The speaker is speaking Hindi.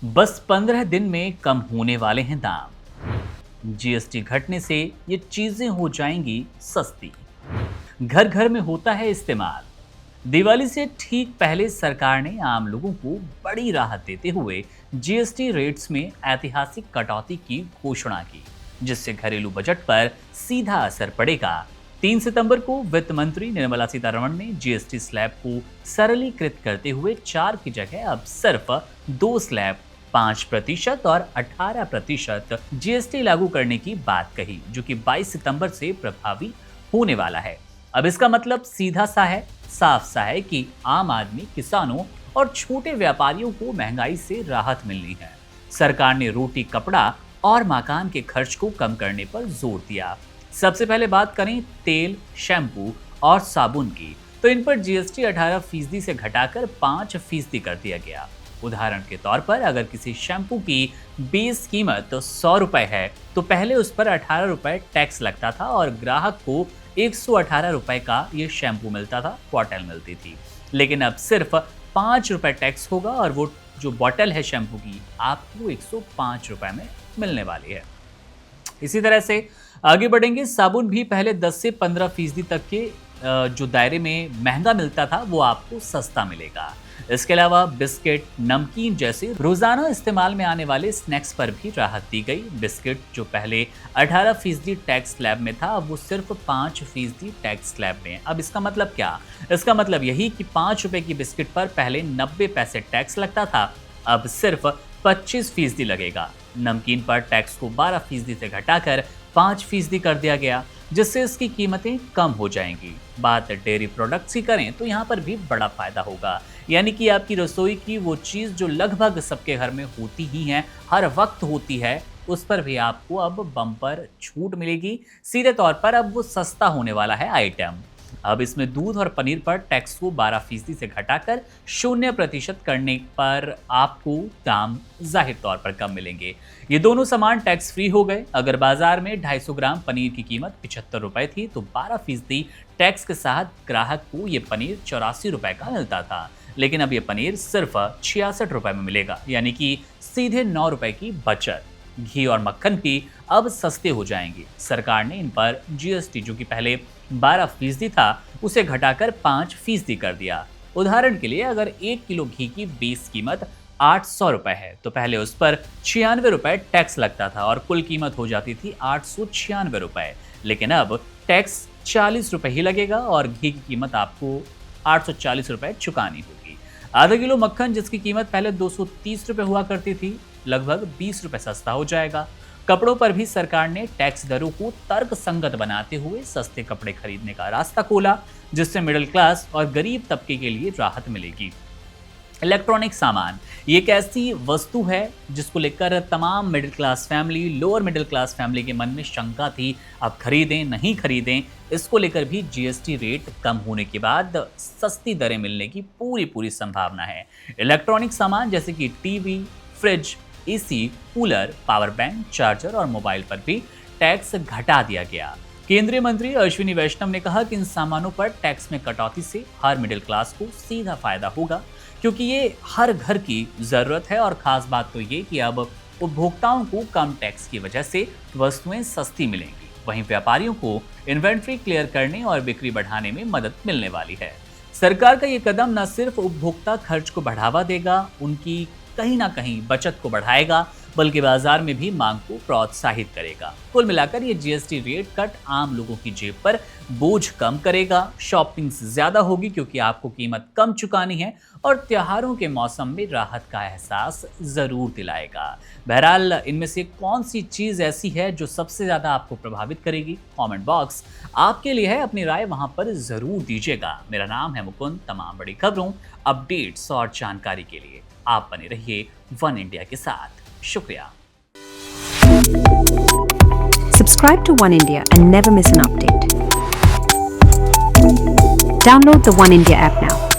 बस 15 दिन में कम होने वाले हैं दाम। जीएसटी घटने से ये चीजें हो जाएंगी सस्ती। घर घर में होता है इस्तेमाल। दिवाली से ठीक पहले सरकार ने आम लोगों को बड़ी राहत देते हुए जीएसटी रेट्स में ऐतिहासिक कटौती की घोषणा की, जिससे घरेलू बजट पर सीधा असर पड़ेगा। 3 सितंबर को वित्त मंत्री निर्मला सीतारमण ने जीएसटी स्लैब को सरलीकृत करते हुए 4 की जगह अब सिर्फ 2 स्लैब 5% और 18% जीएसटी लागू करने की बात कही, जो कि 22 सितंबर से प्रभावी होने वाला है। अब इसका मतलब सीधा सा है, साफ सा है कि आम आदमी, किसानों और छोटे व्यापारियों को महंगाई से राहत मिलनी है। सरकार ने रोटी, कपड़ा और मकान के खर्च को कम करने पर जोर दिया। सबसे पहले बात करें तेल, शैम्पू और साबुन की, तो इन पर जीएसटी 18% से घटाकर 5% कर दिया गया। उदाहरण के तौर पर अगर किसी शैम्पू की बेस कीमत 100 रुपए है, तो पहले उस पर 18 रुपए टैक्स लगता था और ग्राहक को 118 रुपए का ये शैम्पू मिलता था, बॉटल मिलती थी। लेकिन अब सिर्फ 5 रुपए टैक्स होगा और वो जो बॉटल है शैम्पू की आपको 105 रुपए में मिलने वाली है। इसी तरह से आगे बढ़ेंगे। साबुन भी पहले 10 से 15% तक के जो दायरे में महंगा मिलता था, वो आपको सस्ता मिलेगा। इसके अलावा बिस्किट, नमकीन जैसे रोजाना इस्तेमाल में आने वाले स्नैक्स पर भी राहत दी गई। बिस्किट जो पहले 18% टैक्स स्लैब में था, अब वो सिर्फ 5% टैक्स स्लैब में। अब इसका मतलब क्या? इसका मतलब यही कि 5 रुपए की बिस्किट पर पहले 90 पैसे टैक्स लगता था, अब सिर्फ 25% लगेगा। नमकीन पर टैक्स को 12% से घटाकर 5% कर दिया गया, जिससे इसकी कीमतें कम हो जाएंगी। बात डेयरी प्रोडक्ट्स की करें तो यहाँ पर भी बड़ा फायदा होगा, यानी कि आपकी रसोई की वो चीज़ जो लगभग सबके घर में होती ही है, हर वक्त होती है, उस पर भी आपको अब बम्पर छूट मिलेगी। सीधे तौर पर अब वो सस्ता होने वाला है आइटम। अब इसमें दूध और पनीर पर टैक्स को 12% से घटाकर 0% करने पर आपको दाम जाहिर तौर पर कम मिलेंगे। ये दोनों सामान टैक्स फ्री हो गए। अगर बाजार में 250 ग्राम पनीर की कीमत 75 रुपए थी, तो 12% टैक्स के साथ ग्राहक को ये पनीर 84 रुपए का मिलता था। लेकिन अब ये पनीर सिर्फ 66 रुपए में मिलेगा, यानी कि सीधे 9 रुपए की बचत। घी और मक्खन भी अब सस्ते हो जाएंगे। सरकार ने इन पर जीएसटी जो कि पहले 12% था, उसे घटाकर 5% कर दिया। उदाहरण के लिए अगर 1 किलो घी की बेस कीमत 800 रुपए है, तो पहले उस पर 96 रुपए टैक्स लगता था और कुल कीमत हो जाती थी 896 रुपए। लेकिन अब टैक्स 40 रुपए ही लगेगा और घी की कीमत आपको 840 रुपए चुकानी होगी। आधा किलो मक्खन जिसकी कीमत पहले 230 रुपए हुआ करती थी, लगभग 20 रुपए सस्ता हो जाएगा। कपड़ों पर भी सरकार ने टैक्स दरों को तर्कसंगत बनाते हुए सस्ते कपड़े खरीदने का रास्ता खोला, जिससे मिडिल क्लास और गरीब तबके के लिए राहत मिलेगी। इलेक्ट्रॉनिक सामान ये एक ऐसी वस्तु है जिसको लेकर तमाम middle class family, lower middle class family के मन में शंका थी, अब खरीदें नहीं खरीदें। इसको लेकर भी जीएसटी रेट कम होने के बाद सस्ती दरें मिलने की पूरी संभावना है। इलेक्ट्रॉनिक सामान जैसे कि TV, fridge, AC, cooler, power bank, charger और मोबाइल पर भी टैक्स घटा दिया गया। केंद्रीय मंत्री अश्विनी वैष्णव ने कहा कि इन सामानों पर टैक्स में कटौती से हर मिडिल क्लास को सीधा फायदा होगा, क्योंकि ये हर घर की जरूरत है। और खास बात तो ये कि अब उपभोक्ताओं को कम टैक्स की वजह से वस्तुएं सस्ती मिलेंगी। वहीं व्यापारियों को इन्वेंट्री क्लियर करने और बिक्री बढ़ाने में मदद मिलने वाली है। सरकार का ये कदम न सिर्फ उपभोक्ता खर्च को बढ़ावा देगा, उनकी कहीं ना कहीं बचत को बढ़ाएगा, बल्कि बाजार में भी मांग को प्रोत्साहित करेगा। कुल मिलाकर ये जीएसटी रेट कट आम लोगों की जेब पर बोझ कम करेगा, शॉपिंग ज्यादा होगी क्योंकि आपको कीमत कम चुकानी है, और त्योहारों के मौसम में राहत का एहसास जरूर दिलाएगा। बहरहाल इनमें से कौन सी चीज ऐसी है जो सबसे ज्यादा आपको प्रभावित करेगी? कमेंट बॉक्स आपके लिए है, अपनी राय वहां पर जरूर दीजिएगा। मेरा नाम है मुकुंद। तमाम बड़ी खबरों, अपडेट्स और जानकारी के लिए आप बने रहिए वन इंडिया के साथ। शुक्रिया। Subscribe to One India and never miss an update. Download the One India app now.